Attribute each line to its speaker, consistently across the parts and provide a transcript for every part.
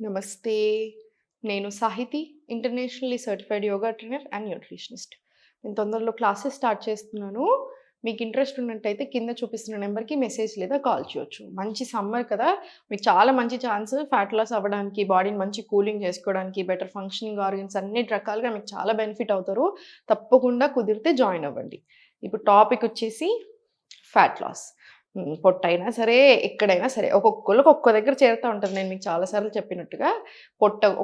Speaker 1: నమస్తే. నేను Sahiti, internationally certified yoga trainer and nutritionist. నేను తొందరలో క్లాసెస్ స్టార్ట్ చేస్తున్నాను. మీకు ఇంట్రెస్ట్ ఉన్నట్టయితే కింద చూపిస్తున్న నెంబర్‌కి మెసేజ్ లేదా కాల్ చేయొచ్చు. మంచి సమ్మర్ కదా! మీకు చాలా మంచి ఛాన్స్ ఫ్యాట్ లాస్ అవ్వడానికి, బాడీని మంచి కూలింగ్ చేసుకోవడానికి, బెటర్ ఫంక్షనింగ్ ఆర్గన్స్ అన్నిటి రకాలుగా మీకు చాలా బెనిఫిట్ అవుతారు. తప్పకుండా కుదిరితే జాయిన్ అవ్వండి. ఇప్పుడు టాపిక్ వచ్చేసి ఫ్యాట్ లాస్. పొట్టైనా సరే, ఎక్కడైనా సరే ఒక్కొక్కళ్ళకి ఒక్కో దగ్గర చేరుతా ఉంటది. నేను మీకు చాలా సార్లు చెప్పినట్టుగా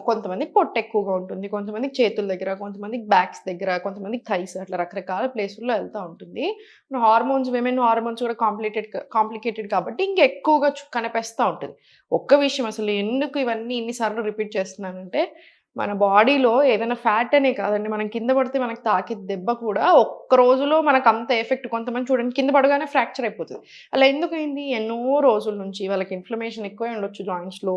Speaker 1: కొంతమందికి పొట్ట ఎక్కువగా ఉంటుంది. కొంతమందికి చేతుల దగ్గర, కొంతమందికి బ్యాక్స్ దగ్గర, కొంతమందికి థైస్ అట్లా రకరకాల ప్లేసుల్లో వెళ్తా ఉంటుంది. విమెన్ హార్మోన్స్ కూడా కాంప్లికేటెడ్ కాబట్టి ఇంకెక్కువగా కనిపిస్తా ఉంటది. ఒక్క విషయం అసలు ఎందుకు ఇవన్నీ ఇన్ని సార్లు రిపీట్ చేస్తున్నానంటే, మన బాడీలో ఏదైనా ఫ్యాట్ అనే కాదండి. మనం కింద పడితే మనకు తాకే దెబ్బ కూడా ఒక్క రోజులో మనకు అంత ఎఫెక్ట్. కొంతమంది చూడండి కింద పడగానే ఫ్రాక్చర్ అయిపోతది. అలా ఎందుకయింది? ఎన్నో రోజుల నుంచి వాళ్ళకి ఇన్‌ఫ్లమేషన్ ఎక్కువై ఉండొచ్చు జాయింట్స్‌లో.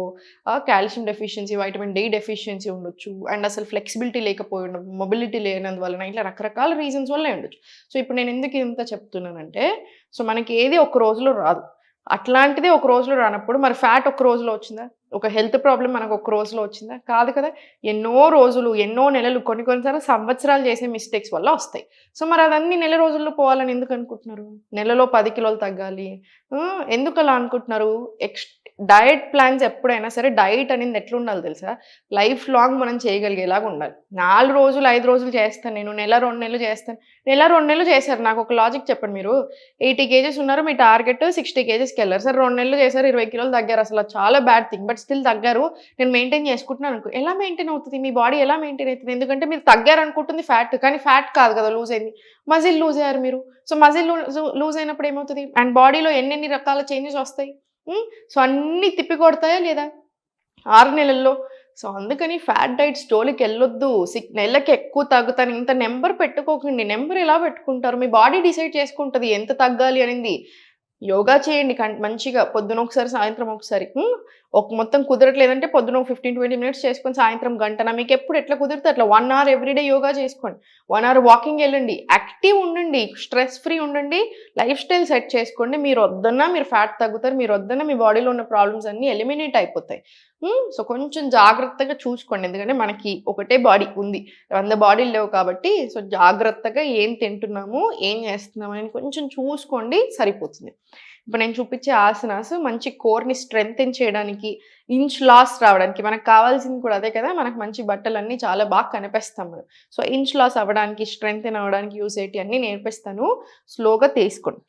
Speaker 1: Calcium deficiency, vitamin D deficiency ఉండొచ్చు. అండ్ అసలు ఫ్లెక్సిబిలిటీ లేకపోయి ఉండడం, మొబిలిటీ లేనందువలన ఇట్లా రకరకాల రీజన్స్ వల్ల ఉండొచ్చు. సో, ఇప్పుడు నేను ఎందుకు ఇంత చెప్తున్నానంటే, సో, మనకి ఏది ఒక్క రోజులో రాదు. అట్లాంటిది ఒక రోజులో రానప్పుడు మరి ఫ్యాట్ ఒక్క రోజులో వచ్చిందా? ఒక హెల్త్ ప్రాబ్లమ్ మనకు ఒక్క రోజులో వచ్చిందా? కాదు కదా! ఎన్నో రోజులు, ఎన్నో నెలలు, కొన్ని సార్లు సంవత్సరాలు చేసే మిస్టేక్స్ వల్ల వస్తాయి. సో, మరి అదన్నీ నెల రోజుల్లో పోవాలని ఎందుకు అనుకుంటున్నారు? నెలలో 10 కిలోలు తగ్గాలి. ఎందుకు అలా అనుకుంటున్నారు? డయట్ ప్లాన్స్ ఎప్పుడైనా సరే డైట్ అనేది ఎట్లుండాలో తెలుసా? లైఫ్ లాంగ్ మనం చేయగలిగేలాగా ఉండాలి. 4 రోజులు, 5 రోజులు చేస్తాను నేను. నెల, 2 నెలలు చేస్తాను. నెల, 2 నెలలు చేశారు. నాకు ఒక లాజిక్ చెప్పండి మీరు. 80 కేజెస్ ఉన్నారు. మీ టార్గెట్ 60 కేజెస్‌కెళ్లారు. సరే 2 నెలలు చేశారు. 20 కిలోలు తగ్గారు. అసలు అది చాలా బ్యాడ్ థింగ్. బట్ స్టిల్ తగ్గారు. నేను మెయింటైన్ చేసుకుంటున్నాను అనుకో. ఎలా మెయింటైన్ అవుతది? మీ బాడీ ఎలా మెయింటైన్ అయితది? ఎందుకంటే మీరు తగ్గారనుకుంటుంది ఫ్యాట్. కానీ ఫ్యాట్ కాదు కదా లూజ్ అయింది. మజిల్ లూజ్ అయ్యారు మీరు. సో, మజిల్ లూజ్ అయినప్పుడు ఏమవుతది? అండ్ బాడీలో ఎన్నెన్ని రకాల చేంజెస్ వస్తాయి. సో, అన్నీ తిప్పికొడతాయా లేదా? 6 నెలల్లో. సో, అందుకని ఫ్యాట్ డైట్స్ జోలికెళ్ళొద్దు. నెలకి ఎక్కువ తగ్గుతాను ఇంత నెంబర్ పెట్టుకోకండి. నెంబర్ ఎలా పెట్టుకుంటారు? మీ బాడీ డిసైడ్ చేసుకుంటది ఎంత తగ్గాలి అనింది. యోగా చేయండి మంచిగా పొద్దున ఒకసారి, సాయంత్రం ఒకసారి. మొత్తం కుదరట్లేదంటే పొద్దున 15-20 మినిట్స్ చేసుకొని సాయంత్రం గంటన మీకెప్పుడు ఎట్లా కుదిరితే అట్లా 1 అవర్ ఎవ్రీడే యోగా చేసుకోండి. 1 అవర్ వాకింగ్ ఎళ్ళండి. యాక్టివ్ ఉండండి. స్ట్రెస్ ఫ్రీ ఉండండి. లైఫ్ స్టైల్ సెట్ చేసుకోండి. మీరు ఫ్యాట్ తగ్గుతారు. మీ బాడీలో ఉన్న ప్రాబ్లమ్స్ అన్నీ ఎలిమినేట్ అయిపోతాయి. సో, కొంచెం జాగ్రత్తగా చూసుకోండి. ఎందుకంటే మనకి ఒకటే బాడీ ఉంది. 100 బాడీలు లేవు కాబట్టి సో, జాగ్రత్తగా ఏం తింటున్నాము, ఏం చేస్తున్నాము అని కొంచెం చూసుకోండి సరిపోతుంది. ఇప్పుడు నేను చూపించే ఆసనాస్ మంచి కోర్‌ని స్ట్రెంథెన్ చేయడానికి, ఇంచ్ లాస్ రావడానికి మనకు కావాల్సింది కూడా అదే కదా! మనకు మంచి బట్టలన్నీ చాలా బాగా కనిపిస్తాం మనం. సో, ఇంచ్ లాస్ అవ్వడానికి, స్ట్రెంథెన్ అవ్వడానికి యూజ్ అయ్యేటివి అన్నీ నేర్పిస్తాను. స్లోగా తీసుకోండి.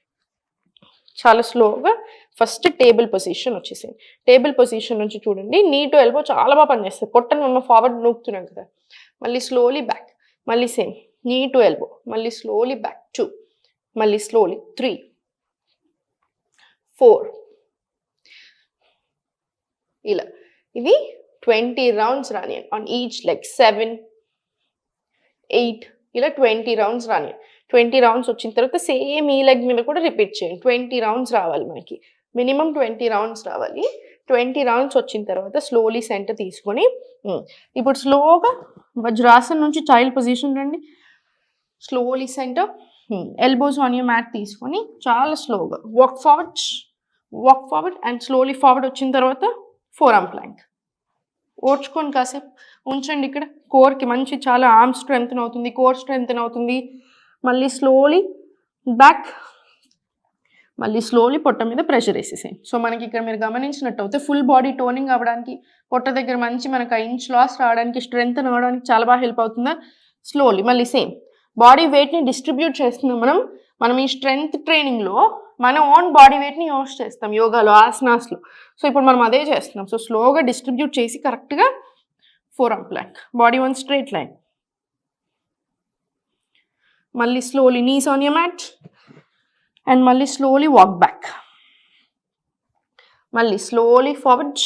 Speaker 1: చాలా స్లోగా ఫస్ట్ టేబుల్ పొజిషన్ వచ్చేసేయండి. టేబుల్ పొజిషన్ నుంచి చూడండి. నీ టు ఎల్బో చాలా బాగా పనిచేస్తుంది. పొట్టను మనం ఫార్వర్డ్ నూకుతున్నాం కదా! మళ్ళీ స్లోలీ బ్యాక్. మళ్ళీ సేమ్ నీ టు ఎల్బో. మళ్ళీ స్లోలీ బ్యాక్ 2. మళ్ళీ స్లోలీ 3, 4 ఇలా. ఇది 20 రౌండ్స్ రానియండి. ఆన్ ఈచ్ లెగ్ 7, 8 ఇలా 20 రౌండ్స్ రానియండి. 20 రౌండ్స్ వచ్చిన తర్వాత సేమ్ ఈ లెగ్ మీద కూడా రిపీట్ చేయండి. 20 రౌండ్స్ రావాలి మనకి. మినిమం 20 రౌండ్స్ రావాలి. 20 రౌండ్స్ వచ్చిన తర్వాత స్లోలీ సెంటర్ తీసుకొని ఇప్పుడు స్లోగా వజ్రాసన్ నుంచి చైల్డ్ పొజిషన్ రండి. Slowly centre, elbows on your mat తీసుకొని చాలా స్లోగా walk forward and slowly forward వచ్చిన తర్వాత ఫోర్ ఆర్మ్ ప్లాంక్. ఓడ్చుకొని కాసేపు ఉంచండి. ఇక్కడ కోర్కి మంచి చాలా ఆర్మ్ స్ట్రెంగ్త్ అవుతుంది, కోర్ స్ట్రెంగ్త్ అవుతుంది. మళ్ళీ స్లోలీ బ్యాక్. మళ్ళీ స్లోలీ పొట్ట మీద ప్రెషర్ వేసేసేయండి. సో, మనకి ఇక్కడ మీరు గమనించినట్టు అయితే ఫుల్ బాడీ టోనింగ్ అవ్వడానికి, పొట్ట దగ్గర మంచి మనకు ఇంచ్ లాస్ రావడానికి, స్ట్రెంగ్త్ అవ్వడానికి చాలా బాగా హెల్ప్ అవుతుందా? స్లోలీ మళ్ళీ సేమ్ బాడీ వెయిట్ని డిస్ట్రిబ్యూట్ చేస్తున్నాం మనం ఈ స్ట్రెంగ్త్ ట్రైనింగ్లో మన ఓన్ బాడీ వెయిట్ని యూజ్ చేస్తాం యోగాలో, ఆసనాస్లో. సో, ఇప్పుడు మనం అదే చేస్తున్నాం. సో, స్లోగా డిస్ట్రిబ్యూట్ చేసి కరెక్ట్గా four arm plank, body one straight line. మళ్ళీ slowly knees on your mat and మళ్ళీ స్లోలీ వాక్ బ్యాక్. మళ్ళీ స్లోలీ ఫార్వర్డ్.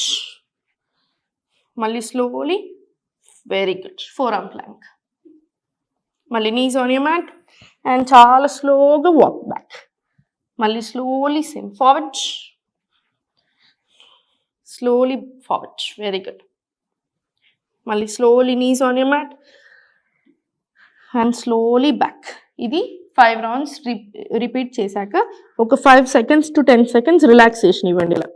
Speaker 1: మళ్ళీ slowly very good four arm plank. మళ్ళీ knees on your mat and చాలా స్లోగా వాక్ బ్యాక్. మళ్ళీ slowly same forward, slowly forward. Very good. మళ్ళీ slowly knees on your mat and slowly back. ఇది 5 rounds repeat చేశాక ఒక 5 seconds to 10 seconds relaxation ఇవ్వండి. ఇలా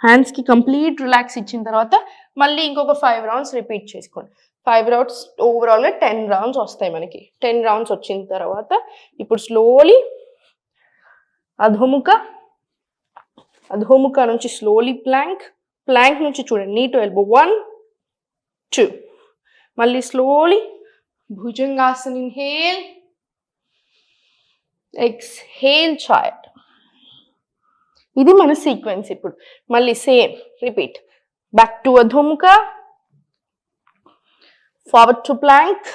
Speaker 1: హ్యాండ్స్కి కంప్లీట్ రిలాక్స్ ఇచ్చిన తర్వాత మళ్ళీ ఇంకొక 5 రౌండ్స్ రిపీట్ చేసుకోండి. 5 రౌండ్స్ ఓవరాల్గా 10 రౌండ్స్ వస్తాయి మనకి. 10 రౌండ్స్ వచ్చిన తర్వాత ఇప్పుడు స్లోలీ అధోముఖ, అధోముఖ నుంచి స్లోలీ ప్లాంక్, ప్లాంక్ నుంచి చూడండి నీ టు ఎల్బో 1 2, మళ్ళీ slowly bhujangasan, inhale exhale child. ఇది మన సీక్వెన్స్. ఇప్పుడు మళ్ళీ same repeat. Back to adhomukha, forward to plank,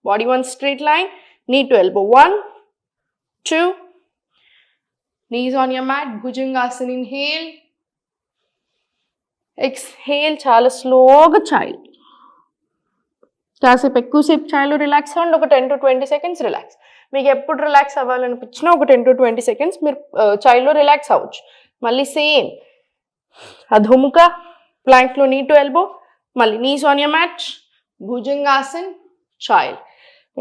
Speaker 1: body one straight line, knee to elbow 1 2, knees on your mat, bhujangasan, inhale exhale. చాలా స్లోగా చైల్డ్. కాసేపు ఎక్కువసేపు చైల్డ్ రిలాక్స్ అవ్వండి. ఒక 10 to 20 seconds రిలాక్స్. మీకు ఎప్పుడు రిలాక్స్ అవ్వాలనిపించినా ఒక 10 to 20 seconds మీరు చైల్డ్లో రిలాక్స్ అవ్వచ్చు. మళ్ళీ సేమ్ అధోముఖ, ప్లాంక్లో నీ టు ఎల్బో, మళ్ళీ knees on your mat, bhujangasan, child.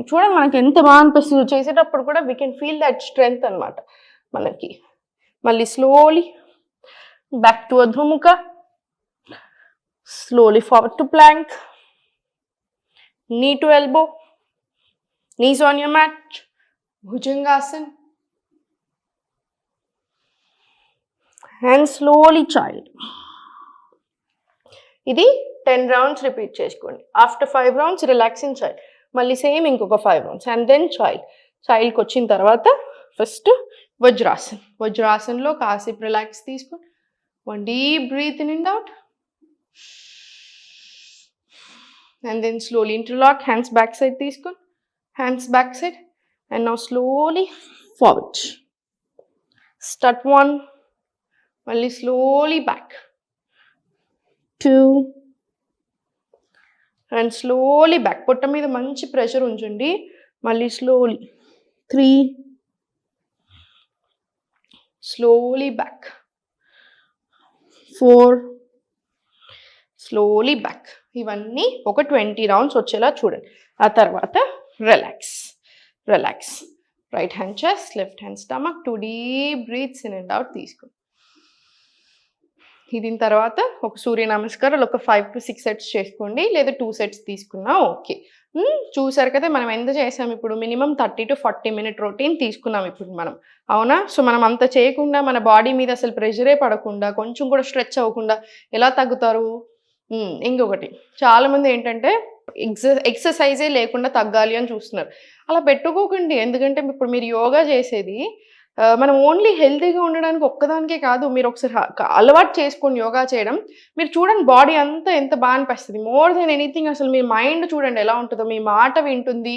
Speaker 1: చూడండి మనకి ఎంత బాగా అనిపిస్తుంది చేసేటప్పుడు కూడా. We can feel that strength అనమాట మనకి. మళ్ళీ slowly back to adhomukha, slowly forward to plank, knee to elbow, knees on your mat, bhujangasana, and slowly child. ఇది 10 rounds రిపీట్ చేసుకోండి. ఆఫ్టర్ 5 rounds రిలాక్సింగ్ చైల్డ్, మళ్ళీ సేమ్ ఇంకొక 5 rounds అండ్ దెన్ చైల్డ్. చైల్డ్కి వచ్చిన తర్వాత first Vajrasan. వజ్రాసన్లో కాసేపు రిలాక్స్ తీసుకొని 1 deep breath in and out. And then slowly interlock, hands back side తీసుకో, hands back side, and now slowly forward. Start 1, మళ్ళీ slowly back 2, and slowly back. పొట్ట మీద మంచి pressure ఉంచండి. మళ్ళీ slowly 3, slowly back 4, slowly back. ఇవన్నీ ఒక 20 rounds వచ్చేలా చూడండి. ఆ తర్వాత relax relax. Right hand chest, left hand stomach, 2 deep breaths in and out తీసుకోండి. దీని తర్వాత ఒక సూర్య నమస్కారాలు ఒక 5 to 6 sets చేసుకోండి, లేదా 2 sets తీసుకున్నా ఓకే. చూసారు కదా మనం ఎంత చేసాం ఇప్పుడు. మినిమం 30 to 40 minute రొటీన్ తీసుకున్నాం ఇప్పుడు మనం, అవునా? సో మనం అంత చేయకుండా మన బాడీ మీద అసలు ప్రెషరే పడకుండా కొంచెం కూడా స్ట్రెచ్ అవ్వకుండా ఎలా తగ్గుతారు? ఇంకొకటి చాలామంది ఏంటంటే ఎక్సర్సైజే లేకుండా తగ్గాలి అని చూస్తున్నారు. అలా పెట్టుకోకండి. ఎందుకంటే ఇప్పుడు మీరు యోగా చేసేది మనం ఓన్లీ హెల్తీగా ఉండడానికి ఒక్కదానికే కాదు. మీరు ఒకసారి అలవాటు చేసుకొని యోగా చేయడం, మీరు చూడండి బాడీ అంతా ఎంత బాగా అనిపిస్తుంది. మోర్ దెన్ ఎనీథింగ్ అసలు మీ మైండ్ చూడండి ఎలా ఉంటుందో. మీ మాట వింటుంది,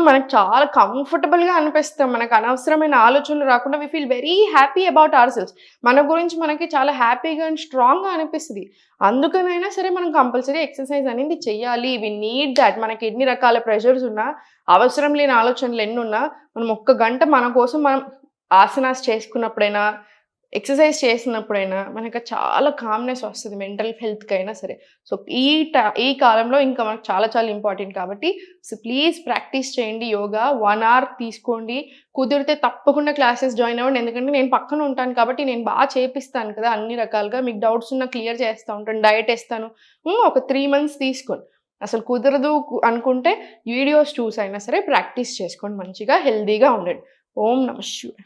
Speaker 1: మనకు చాలా కంఫర్టబుల్గా అనిపిస్తాం. మనకు అనవసరమైన ఆలోచనలు రాకుండా we feel very happy about ourselves. మన గురించి మనకి చాలా హ్యాపీగా అండ్ స్ట్రాంగ్గా అనిపిస్తుంది. అందుకనైనా సరే మనం కంపల్సరీ ఎక్సర్సైజ్ అనేది చెయ్యాలి. We need that. మనకి ఎన్ని రకాల ప్రెషర్స్ ఉన్నా, అవసరం లేని ఆలోచనలు ఎన్ని ఉన్నా, మనం 1 గంట మన కోసం మనం ఆసనాస్ చేసుకున్నప్పుడైనా, ఎక్సర్సైజ్ చేసినప్పుడైనా మనకు చాలా కామ్నెస్ వస్తుంది మెంటల్ హెల్త్కి అయినా సరే. సో ఈ కాలంలో ఇంకా మనకు చాలా చాలా ఇంపార్టెంట్ కాబట్టి సో ప్లీజ్ ప్రాక్టీస్ చేయండి. యోగా 1 hour తీసుకోండి. కుదిరితే తప్పకుండా క్లాసెస్ జాయిన్ అవ్వండి. ఎందుకంటే నేను పక్కన ఉంటాను కాబట్టి నేను బాగా చేపిస్తాను కదా అన్ని రకాలుగా. మీకు డౌట్స్ ఉన్నా క్లియర్ చేస్తూ ఉంటాను, డయట్ వేస్తాను. ఒక 3 months తీసుకోండి. అసలు కుదరదు అనుకుంటే వీడియోస్ చూసైనా సరే ప్రాక్టీస్ చేసుకోండి. మంచిగా హెల్దీగా ఉండండి. ఓం నమః శివాయ.